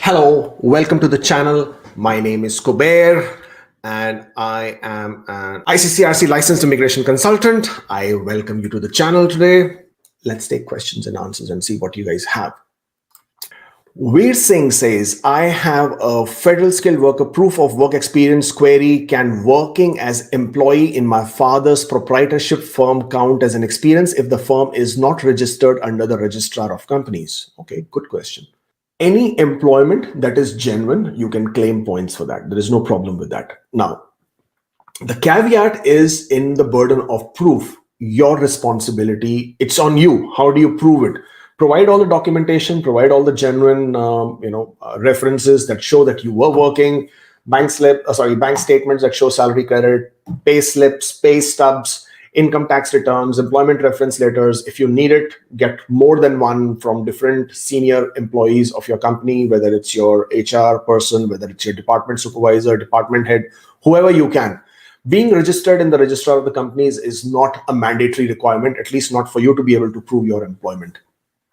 Hello, welcome to the channel. My name is Kubeir and I am an ICCRC licensed immigration consultant. I welcome you to the channel today. Let's take questions and answers and see what you guys have. Veer Singh says, I have a federal skilled worker proof of work experience query. Can working as employee in my father's proprietorship firm count as an experience if the firm is not registered under the registrar of companies? Okay, good question. Any employment that is genuine, you can claim points for that. There is no problem with that. Now, the caveat is in the burden of proof. Your responsibility, it's on you. How do you prove it? Provide all the documentation, provide all the genuine references that show that you were working, bank statements that show salary credit, pay slips, pay stubs, income tax returns, employment reference letters. If you need it, get more than one from different senior employees of your company, whether it's your HR person, whether it's your department supervisor, department head, whoever you can. Being registered in the registrar of the companies is not a mandatory requirement, at least not for you to be able to prove your employment.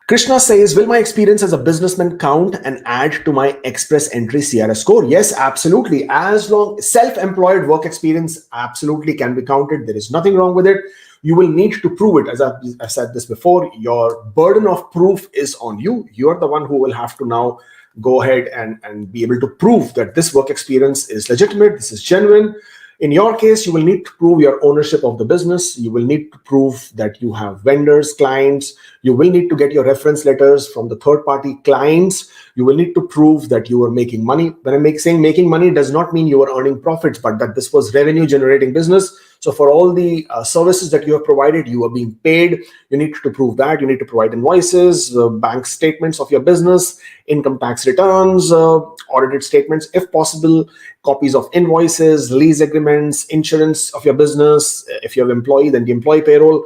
Krishna says, will my experience as a businessman count and add to my express entry CRS score? Yes, absolutely. As long self-employed work experience absolutely can be counted. There is nothing wrong with it. You will need to prove it. As I've said this before, your burden of proof is on you. You're the one who will have to now go ahead and be able to prove that this work experience is legitimate, this is genuine. In your case, you will need to prove your ownership of the business. You will need to prove that you have vendors, clients. You will need to get your reference letters from the third-party clients. You will need to prove that you are making money. When I'm saying making money, does not mean you are earning profits, but that this was revenue-generating business. So for all the services that you have provided, you are being paid. You need to prove that. You need to provide invoices, bank statements of your business, income tax returns, audited statements, if possible, copies of invoices, lease agreements, insurance of your business. If you have employee, then the employee payroll.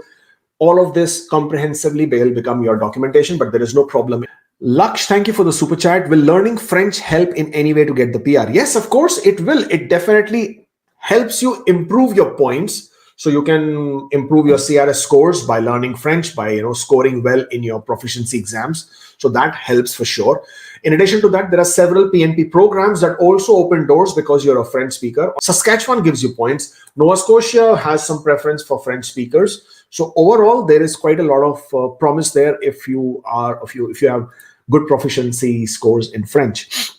All of this comprehensively will become your documentation, but there is no problem. Laksh, thank you for the super chat. Will learning French help in any way to get the PR? Yes, of course it will. It definitely helps you improve your points. So you can improve your CRS scores by learning French, by scoring well in your proficiency exams. So that helps for sure. In addition to that, there are several PNP programs that also open doors because you're a French speaker. Saskatchewan gives you points. Nova Scotia has some preference for French speakers. So overall, there is quite a lot of promise there if you have good proficiency scores in French.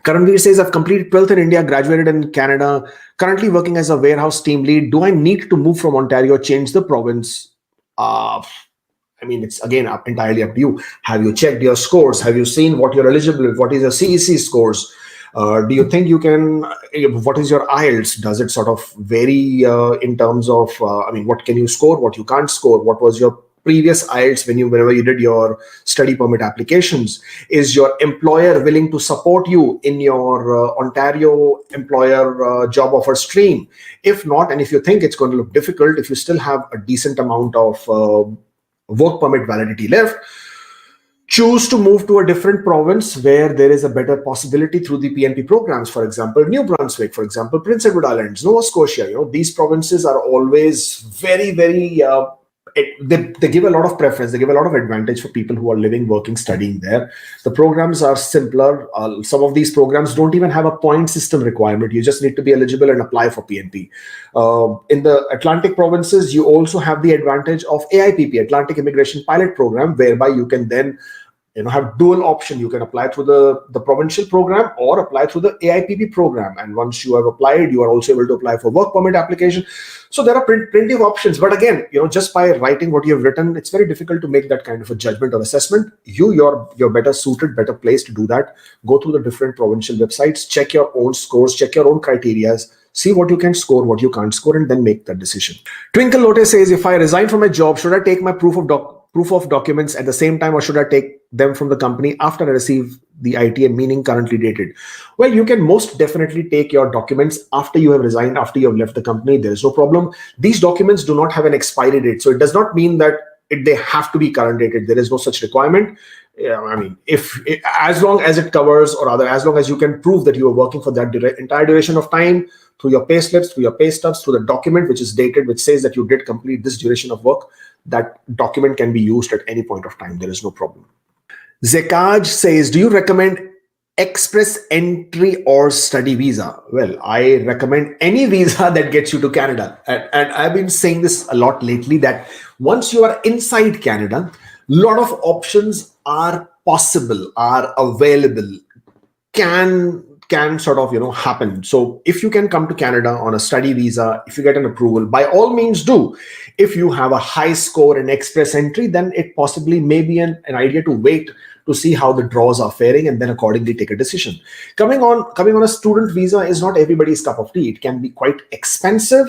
Karanveer says, I've completed 12th in India, graduated in Canada, currently working as a warehouse team lead. Do I need to move from Ontario, change the province? It's again entirely up to you. Have you checked your scores? Have you seen what you're eligible with? What is your CEC scores? Do you think you can, what is your IELTS? Does it sort of vary in terms of, what can you score, what you can't score? What was your previous IELTS whenever you did your study permit applications? Is your employer willing to support you in your Ontario employer job offer stream? If not, and if you think it's going to look difficult, if you still have a decent amount of work permit validity left, choose to move to a different province where there is a better possibility through the PNP programs. For example, New Brunswick, for example, Prince Edward Islands, Nova Scotia. These provinces are always very, very they give a lot of preference. They give a lot of advantage for people who are living, working, studying there. The programs are simpler. Some of these programs don't even have a point system requirement. You just need to be eligible and apply for PNP. In the Atlantic provinces, you also have the advantage of AIPP, Atlantic Immigration Pilot Program, whereby you can then have dual option. You can apply through the provincial program or apply through the AIPP program. And once you have applied, you are also able to apply for work permit application. So there are plenty of options. But again, just by writing what you have written, it's very difficult to make that kind of a judgment or assessment. You're better suited, better placed to do that. Go through the different provincial websites, check your own scores, check your own criteria, see what you can score, what you can't score, and then make that decision. Twinkle Lotte says, if I resign from my job, should I take my proof of documents at the same time, or should I take them from the company after I receive the ITA, meaning currently dated? Well, you can most definitely take your documents after you have resigned, after you have left the company. There is no problem. These documents do not have an expiry date. So it does not mean that they have to be current dated. There is no such requirement. Yeah, I mean, as long as it covers, or rather, as long as you can prove that you are working for that entire duration of time through your pay slips, through your pay stubs, through the document which is dated, which says that you did complete this duration of work, that document can be used at any point of time. There is no problem. Zekaj says, do you recommend express entry or study visa? Well, I recommend any visa that gets you to Canada. And I've been saying this a lot lately, that once you are inside Canada, a lot of options are possible, are available, can sort of happen. So if you can come to Canada on a study visa, if you get an approval, by all means do. If you have a high score in express entry, then it possibly may be an idea to wait to see how the draws are faring and then accordingly take a decision. Coming on a student visa is not everybody's cup of tea. It can be quite expensive.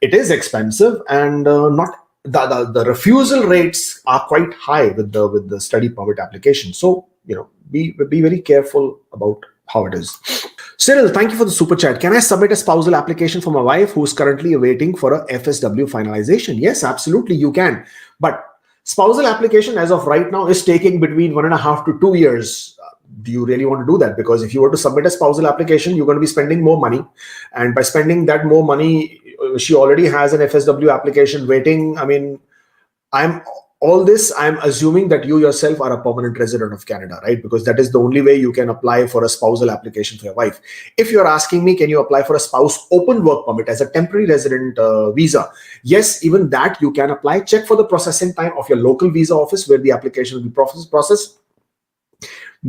It is expensive, and not the refusal rates are quite high with the study permit application. So be very careful about how it is. Cyril, thank you for the super chat. Can I submit a spousal application for my wife who is currently awaiting for a FSW finalization? Yes, absolutely, you can. But spousal application as of right now is taking between 1.5 to 2 years. Do you really want to do that? Because if you were to submit a spousal application, you're going to be spending more money. And by spending that more money, she already has an FSW application waiting. I mean, I'm assuming that you yourself are a permanent resident of Canada, right? Because that is the only way you can apply for a spousal application for your wife. If you're asking me, can you apply for a spouse open work permit as a temporary resident visa? Yes, even that you can apply. Check for the processing time of your local visa office where the application will be processed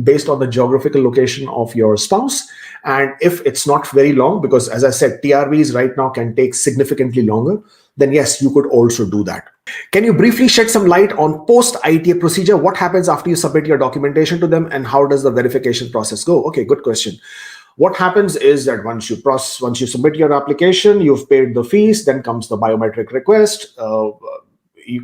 based on the geographical location of your spouse. And if it's not very long, because as I said, TRVs right now can take significantly longer, then yes, you could also do that. Can you briefly shed some light on post-ITA procedure? What happens after you submit your documentation to them, and how does the verification process go? Okay, good question. What happens is that once you submit your application, you've paid the fees, then comes the biometric request.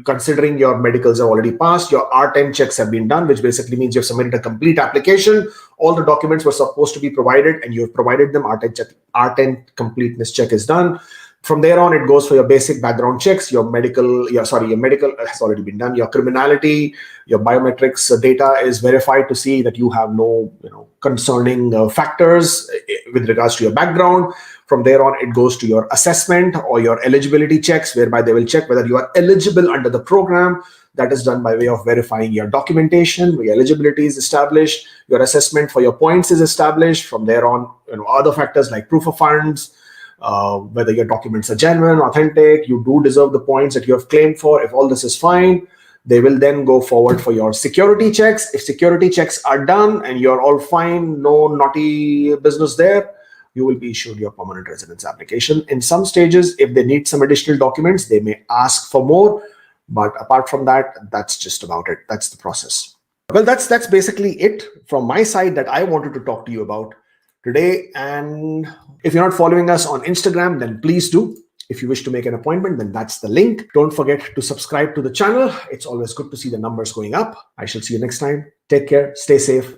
Considering your medicals are already passed, your R10 checks have been done, which basically means you've submitted a complete application. All the documents were supposed to be provided, and you've provided them. R10 completeness check is done. From there on, it goes for your basic background checks. Your medical has already been done. Your criminality, your biometrics data is verified to see that you have no concerning factors with regards to your background. From there on, it goes to your assessment or your eligibility checks, whereby they will check whether you are eligible under the program. That is done by way of verifying your documentation. Your eligibility is established. Your assessment for your points is established. From there on, other factors like proof of funds, whether your documents are genuine, authentic, you do deserve the points that you have claimed for. If all this is fine, they will then go forward for your security checks. If security checks are done and you're all fine, no naughty business there, you will be issued your permanent residence application. In some stages, if they need some additional documents, they may ask for more. But apart from that, that's just about it. That's the process. Well, that's basically it from my side that I wanted to talk to you about today. And if you're not following us on Instagram, then please do. If you wish to make an appointment, then that's the link. Don't forget to subscribe to the channel. It's always good to see the numbers going up. I shall see you next time. Take care, stay safe,